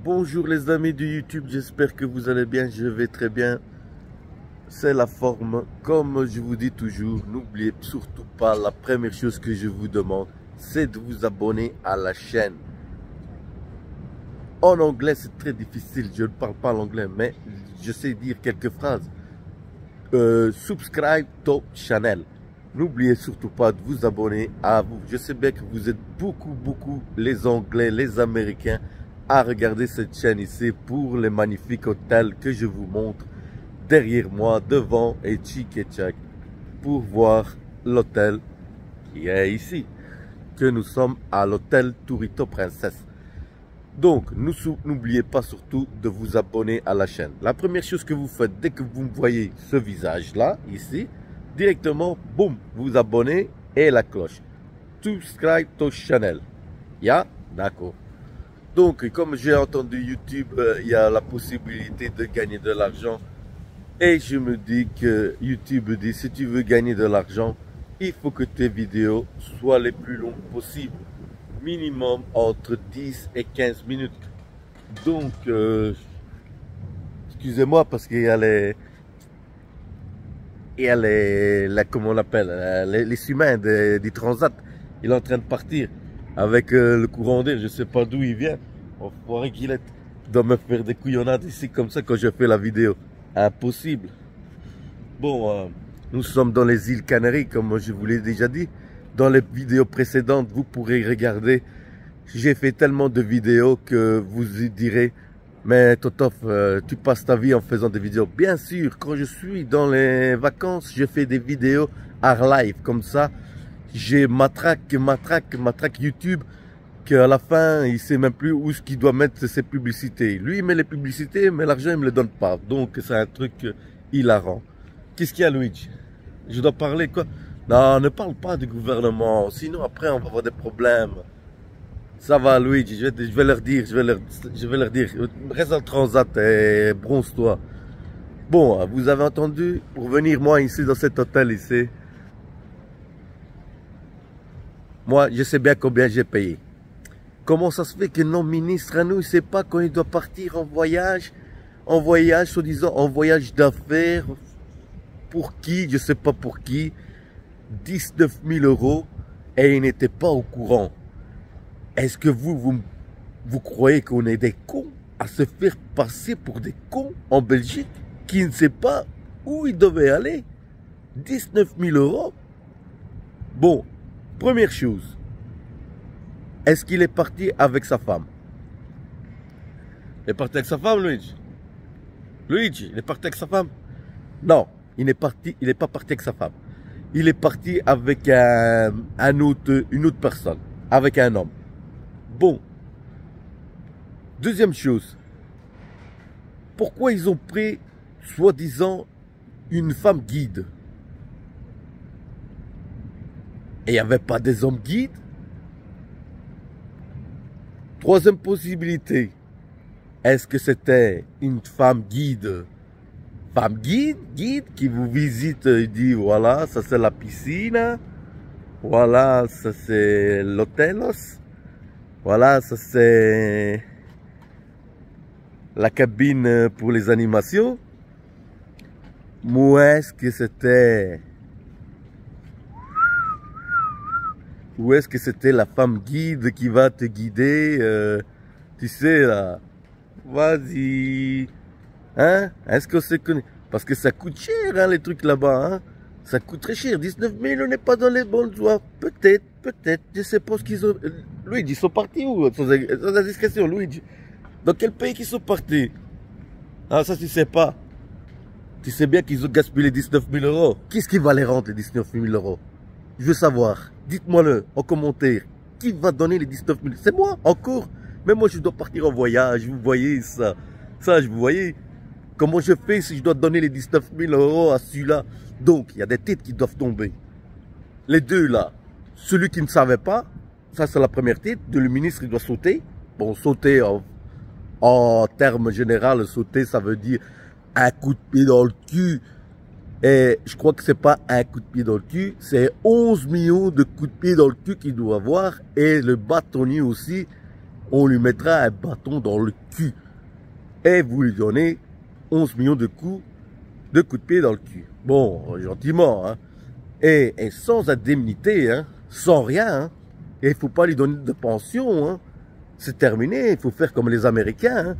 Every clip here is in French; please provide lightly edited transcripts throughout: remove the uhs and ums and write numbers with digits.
Bonjour les amis du YouTube, j'espère que vous allez bien, je vais très bien. C'est la forme, comme je vous dis toujours, n'oubliez surtout pas, la première chose que je vous demande, c'est de vous abonner à la chaîne. En anglais, c'est très difficile, je ne parle pas l'anglais, mais je sais dire quelques phrases. Subscribe to channel. N'oubliez surtout pas de vous abonner à vous. Je sais bien que vous êtes beaucoup les Anglais, les Américains à regarder cette chaîne ici pour les magnifiques hôtels que je vous montre derrière moi, devant et tchic et tchac pour voir l'hôtel qui est ici, que nous sommes à l'hôtel Tourito Princesse. Donc, n'oubliez pas surtout de vous abonner à la chaîne. La première chose que vous faites, dès que vous voyez ce visage-là, ici, directement, boum, vous abonnez et la cloche. Subscribe to channel. Ya? D'accord. Donc, comme j'ai entendu YouTube, il y a la possibilité de gagner de l'argent. Et je me dis que YouTube dit, si tu veux gagner de l'argent, il faut que tes vidéos soient les plus longues possibles. Minimum entre 10 et 15 minutes. Donc, excusez-moi parce qu'il y a comment on l'appelle, les humains du transat. Il est en train de partir avec le courant d'air. Je sais pas d'où il vient. On croirait qu'il doit me faire des couillonnades ici comme ça quand je fais la vidéo. Impossible. Bon, nous sommes dans les îles Canaries, comme je vous l'ai déjà dit. Dans les vidéos précédentes, vous pourrez regarder. J'ai fait tellement de vidéos que vous direz, mais Totof, tu passes ta vie en faisant des vidéos. Bien sûr, quand je suis dans les vacances, je fais des vidéos hors live. Comme ça, j'ai matraque YouTube, qu'à la fin, il sait même plus où ce qu'il doit mettre ses publicités. Lui, il met les publicités, mais l'argent, il me le donne pas. Donc, c'est un truc hilarant. Qu'est-ce qu'il y a, Luigi? Je dois parler quoi? Non, ne parle pas du gouvernement, sinon après on va avoir des problèmes. Ça va, Luigi, je vais leur dire, je vais leur dire, reste en transat et bronze-toi. Bon, vous avez entendu, pour venir moi ici dans cet hôtel ici, moi je sais bien combien j'ai payé. Comment ça se fait que nos ministres à nous, il ne sait pas quand il doit partir en voyage, soi-disant en voyage d'affaires, pour qui, je sais pas pour qui, 19 000 € et il n'était pas au courant. Est-ce que vous croyez qu'on est des cons à se faire passer pour des cons en Belgique qui ne sait pas où il devait aller? 19 000 €. Bon, première chose, est-ce qu'il est parti avec sa femme? Il est parti avec sa femme, Luigi? Luigi, il est parti avec sa femme? Non, il n'est pas parti avec sa femme. Il est parti avec une autre personne, avec un homme. Bon. Deuxième chose. Pourquoi ils ont pris, soi-disant, une femme guide? Et il n'y avait pas des hommes guides? Troisième possibilité. Est-ce que c'était une femme guide? Femme guide qui vous visite et dit voilà, ça c'est la piscine, voilà, ça c'est l'hôtelos, voilà, ça c'est la cabine pour les animations. Ou est-ce que c'était la femme guide qui va te guider, tu sais là, vas-y. Hein? Est-ce que c'est connu? Parce que ça coûte cher, hein, les trucs là-bas, hein? Ça coûte très cher. 19 000, on n'est pas dans les bonnes voies. Peut-être, je sais pas ce qu'ils ont. Luigi, ils sont partis où? Sans indiscrétion, Luigi. Dans quel pays qu'ils sont partis? Ah, ça, tu sais pas. Tu sais bien qu'ils ont gaspillé les 19 000 €. Qu'est-ce qui va les rendre, les 19 000 €? Je veux savoir. Dites-moi-le en commentaire. Qui va donner les 19 000 €? C'est moi, encore. Mais moi, je dois partir en voyage. Vous voyez ça? Ça, vous voyez? Comment je fais si je dois donner les 19 000 € à celui-là? Donc, il y a des têtes qui doivent tomber. Les deux là, celui qui ne savait pas, ça c'est la première tête, le ministre il doit sauter. Bon, sauter en termes généraux, sauter ça veut dire un coup de pied dans le cul. Et je crois que c'est pas un coup de pied dans le cul, c'est 11 millions de coups de pied dans le cul qu'il doit avoir. Et le bâtonnier aussi, on lui mettra un bâton dans le cul. Et vous lui donnez 11 millions de coups de pied dans le cul. Bon, gentiment, hein. Et sans indemnité, hein, sans rien, hein. Et il ne faut pas lui donner de pension, hein. C'est terminé, il faut faire comme les Américains, hein.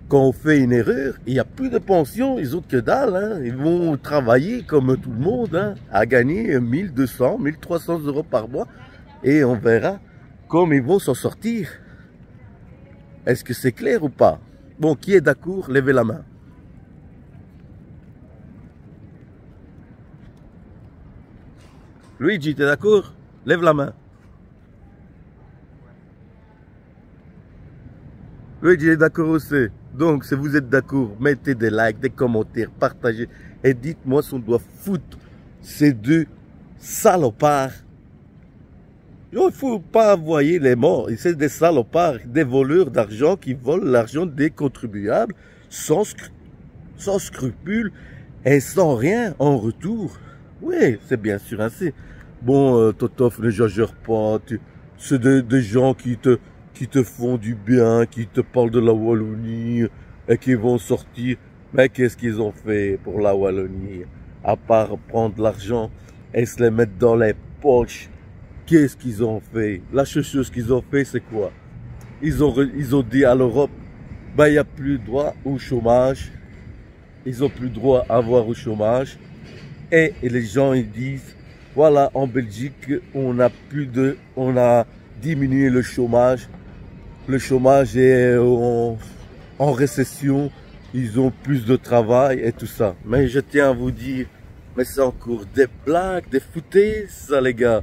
Quand on fait une erreur, il n'y a plus de pension, ils ont que dalle, hein. Ils vont travailler comme tout le monde, hein, à gagner 1200, 1300 euros par mois. Et on verra comment ils vont s'en sortir. Est-ce que c'est clair ou pas? Bon, qui est d'accord? Levez la main. Luigi, t'es d'accord? Lève la main. Luigi est d'accord aussi. Donc, si vous êtes d'accord, mettez des likes, des commentaires, partagez. Et dites-moi si on doit foutre ces deux salopards. Il ne faut pas envoyer les morts. C'est des salopards, des voleurs d'argent qui volent l'argent des contribuables sans scrupules et sans rien en retour. Oui, c'est bien sûr ainsi. Bon, Totof, ne jugeur pas. C'est des gens qui te font du bien, qui te parlent de la Wallonie et qui vont sortir. Mais qu'est-ce qu'ils ont fait pour la Wallonie? À part prendre l'argent et se les mettre dans les poches. Qu'est-ce qu'ils ont fait? La seule chose qu'ils ont fait, c'est quoi? Ils ont dit à l'Europe, ben, il n'y a plus droit au chômage. Ils n'ont plus droit à avoir au chômage. Et les gens, ils disent, voilà, en Belgique, on a diminué le chômage. Le chômage est en récession. Ils ont plus de travail et tout ça. Mais je tiens à vous dire, mais c'est encore des blagues, des foutaises, ça, les gars.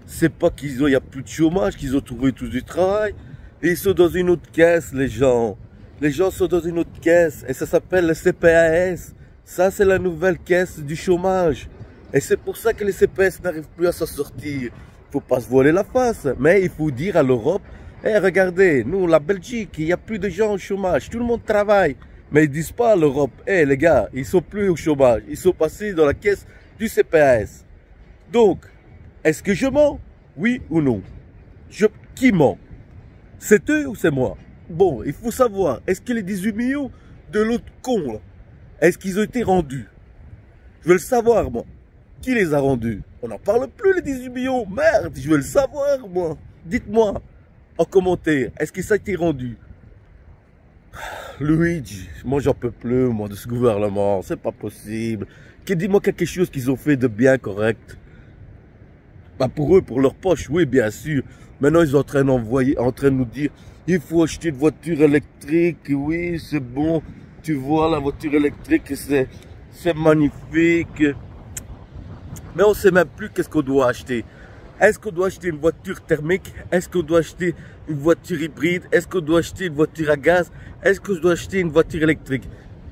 C'est pas il y a plus de chômage, qu'ils ont trouvé tout du travail. Et ils sont dans une autre caisse, les gens. Les gens sont dans une autre caisse. Et ça s'appelle le CPAS. Ça, c'est la nouvelle caisse du chômage. Et c'est pour ça que les CPS n'arrivent plus à s'en sortir. Faut pas se voiler la face. Mais il faut dire à l'Europe, hey, regardez, nous, la Belgique, il n'y a plus de gens au chômage. Tout le monde travaille. Mais ils disent pas à l'Europe, hey, les gars, ils sont plus au chômage. Ils sont passés dans la caisse du CPAS. Donc, est-ce que je mens? Oui ou non? Qui ment? C'est eux ou c'est moi? Bon, il faut savoir, est-ce que les 18 millions de l'autre con, là, est-ce qu'ils ont été rendus? Je veux le savoir, moi. Qui les a rendus? On n'en parle plus, les 18 millions. Merde, je veux le savoir, moi. Dites-moi, en commentaire, est-ce que ça a été rendu? Luigi, moi j'en peux plus, moi, de ce gouvernement. C'est pas possible. Dis-moi quelque chose qu'ils ont fait de bien correct. Bah pour eux, pour leur poche, oui, bien sûr. Maintenant, ils sont en train de nous dire, il faut acheter une voiture électrique, oui, c'est bon. Tu vois, la voiture électrique, c'est magnifique. Mais on sait même plus qu'est-ce qu'on doit acheter. Est-ce qu'on doit acheter une voiture thermique? Est-ce qu'on doit acheter une voiture hybride? Est-ce qu'on doit acheter une voiture à gaz? Est-ce qu'on doit acheter une voiture électrique?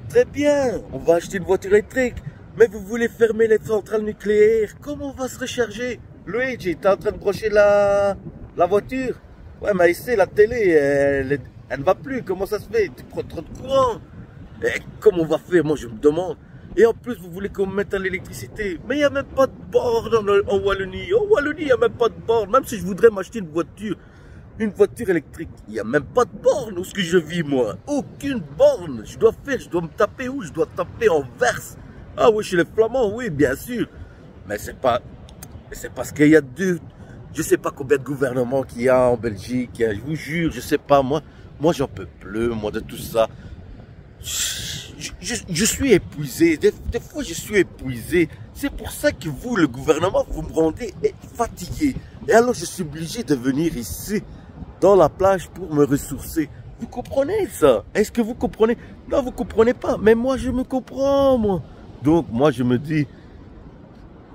Très bien, on va acheter une voiture électrique. Mais vous voulez fermer les centrales nucléaires? Comment on va se recharger? Luigi, t'es en train de brancher la voiture? Ouais, mais ici, la télé, elle ne va plus. Comment ça se fait? Tu prends trop de courant. Et comment on va faire? Moi, je me demande. Et en plus, vous voulez qu'on mette à l'électricité. Mais il n'y a même pas de borne en Wallonie. En Wallonie, il n'y a même pas de borne. Même si je voudrais m'acheter une voiture électrique, il n'y a même pas de borne où ce que je vis, moi. Aucune borne. Je dois me taper où? Je dois taper en verse. Ah oui, chez les Flamands, oui, bien sûr. Mais c'est parce qu'il y a je sais pas combien de gouvernements qu'il y a en Belgique. Je vous jure, je sais pas, moi j'en peux plus, moi, de tout ça. Je suis épuisé. Des fois, je suis épuisé. C'est pour ça que vous, le gouvernement, vous me rendez fatigué. Et alors, je suis obligé de venir ici, dans la plage, pour me ressourcer. Vous comprenez ça? Est-ce que vous comprenez? Non, vous comprenez pas. Mais moi, je me comprends, moi. Donc, moi, je me dis,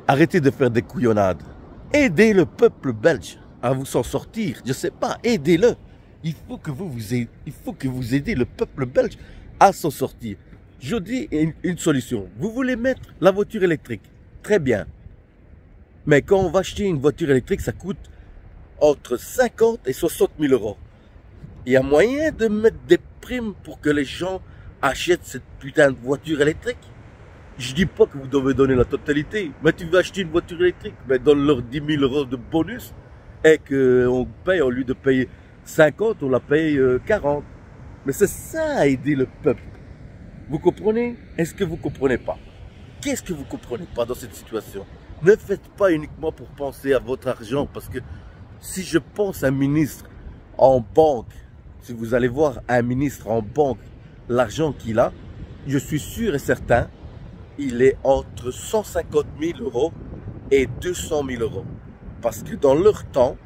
arrêtez de faire des couillonnades. Aidez le peuple belge à vous s'en sortir. Je sais pas, aidez-le. Il faut que vous aidiez le peuple belge à s'en sortir. Je dis une solution. Vous voulez mettre la voiture électrique. Très bien. Mais quand on va acheter une voiture électrique, ça coûte entre 50 et 60 000 euros. Il y a moyen de mettre des primes pour que les gens achètent cette putain de voiture électrique? Je dis pas que vous devez donner la totalité, mais tu veux acheter une voiture électrique, mais donne-leur 10 000 euros de bonus et qu'on paye, au lieu de payer 50, on la paye 40. Mais c'est ça, aider le peuple. Vous comprenez? Est-ce que vous comprenez pas? Qu'est-ce que vous comprenez pas dans cette situation? Ne faites pas uniquement pour penser à votre argent, parce que si je pense à un ministre en banque, si vous allez voir un ministre en banque, l'argent qu'il a, je suis sûr et certain, il est entre 150 000 euros et 200 000 euros. Parce que dans leur temps,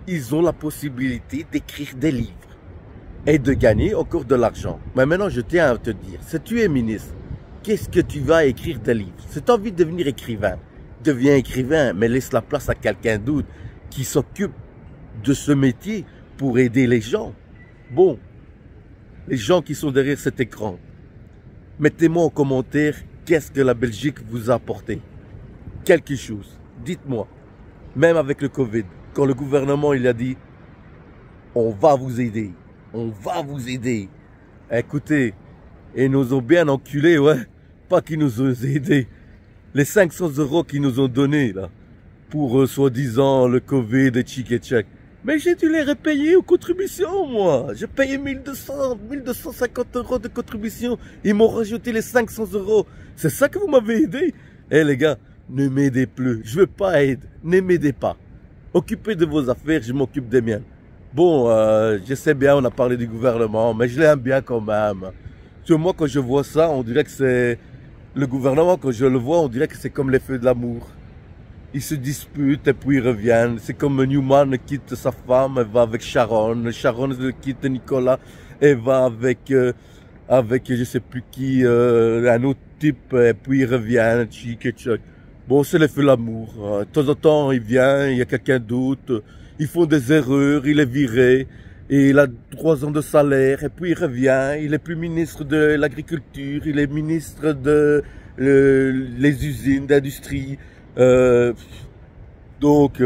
ils ont la possibilité d'écrire des livres et de gagner encore de l'argent. Mais maintenant, je tiens à te dire, si tu es ministre, qu'est-ce que tu vas écrire des livres? Si tu as envie de devenir écrivain, deviens écrivain, mais laisse la place à quelqu'un d'autre qui s'occupe de ce métier pour aider les gens. Bon, les gens qui sont derrière cet écran, mettez-moi en commentaire qu'est-ce que la Belgique vous a apporté. Quelque chose, dites-moi. Même avec le Covid, quand le gouvernement il a dit « on va vous aider ». On va vous aider. Écoutez, ils nous ont bien enculés, ouais. Pas qu'ils nous ont aidés. Les 500 euros qu'ils nous ont donnés, là, pour soi-disant le Covid et tchic et tchèque. Mais j'ai dû les repayer aux contributions, moi. J'ai payé 1250 euros de contribution. Ils m'ont rajouté les 500 euros. C'est ça que vous m'avez aidé? Eh les gars, ne m'aidez plus. Je veux pas aide. Ne m'aidez pas. Occupez de vos affaires, je m'occupe des miennes. Bon, je sais bien, on a parlé du gouvernement, mais je l'aime bien quand même. Sur moi, quand je vois ça, on dirait que c'est... Le gouvernement, quand je le vois, on dirait que c'est comme les feux de l'amour. Ils se disputent et puis ils reviennent. C'est comme Newman quitte sa femme, elle va avec Sharon. Sharon quitte Nicolas et va avec je sais plus qui, un autre type, et puis ils reviennent, chic et tchac. Bon, c'est les feux de l'amour. De temps en temps, il vient, il y a quelqu'un d'autre. Ils font des erreurs, il est viré, et il a 3 ans de salaire, et puis il revient, il est plus ministre de l'agriculture, il est ministre de les usines, d'industrie. Donc,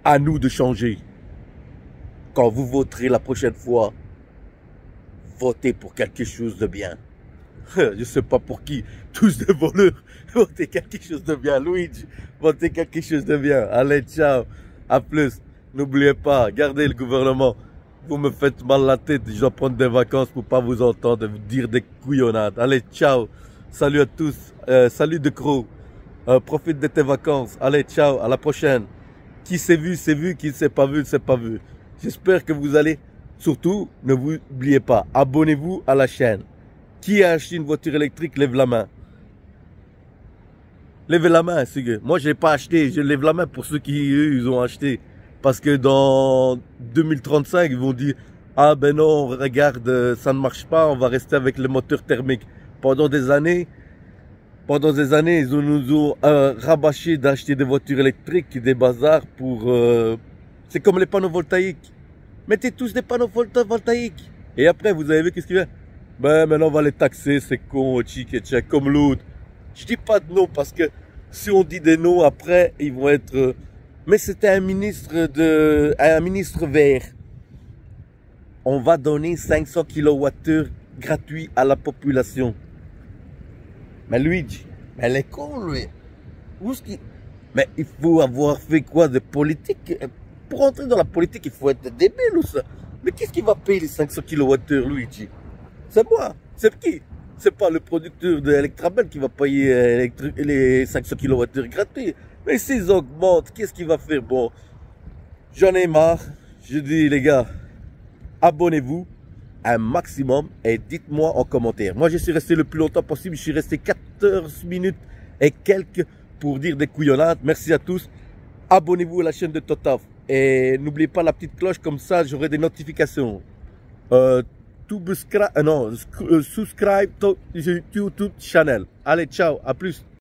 à nous de changer. Quand vous voterez la prochaine fois, votez pour quelque chose de bien. Je sais pas pour qui, tous des voleurs. Votez quelque chose de bien, Luigi. Votez quelque chose de bien. Allez, ciao. À plus. N'oubliez pas, gardez le gouvernement. Vous me faites mal la tête. Je dois prendre des vacances pour pas vous entendre vous dire des couillonnades. Allez, ciao. Salut à tous. Salut de Croc. Profite de tes vacances. Allez, ciao. À la prochaine. Qui s'est vu, c'est vu. Qui ne s'est pas vu, c'est pas vu. J'espère que vous allez. Surtout, ne vous oubliez pas. Abonnez-vous à la chaîne. Qui a acheté une voiture électrique, lève la main. Levez la main, c'est moi j'ai pas acheté, je lève la main pour ceux qui eux, ils ont acheté. Parce que dans 2035, ils vont dire ah ben non, regarde, ça ne marche pas, on va rester avec le moteur thermique. Pendant des années, ils nous ont rabâché d'acheter des voitures électriques, des bazars pour... c'est comme les panneaux voltaïques. Mettez tous des panneaux voltaïques. Et après, vous avez vu qu'est-ce qu'il y a? Ben maintenant on va les taxer, c'est con, tchic et tchèque, comme l'autre. Je dis pas de non parce que si on dit des noms après, ils vont être... Mais c'était un ministre vert. On va donner 500 kWh gratuits à la population. Mais Luigi, mais elle est con lui. Où est-ce qu'il... Mais il faut avoir fait quoi de politique? Pour entrer dans la politique, il faut être débile ou ça? Mais qu'est-ce qui va payer les 500 kWh Luigi? C'est moi. C'est qui? C'est pas le producteur de Electrabel qui va payer les 500 kWh gratuits. Mais s'ils augmentent, qu'est-ce qu'il va faire? Bon, j'en ai marre. Je dis les gars, abonnez-vous un maximum et dites-moi en commentaire. Moi, je suis resté le plus longtemps possible. Je suis resté 14 minutes et quelques pour dire des couillonnades. Merci à tous. Abonnez-vous à la chaîne de Totaf. Et n'oubliez pas la petite cloche, comme ça j'aurai des notifications. Subscribe to YouTube channel. Allez, ciao, à plus.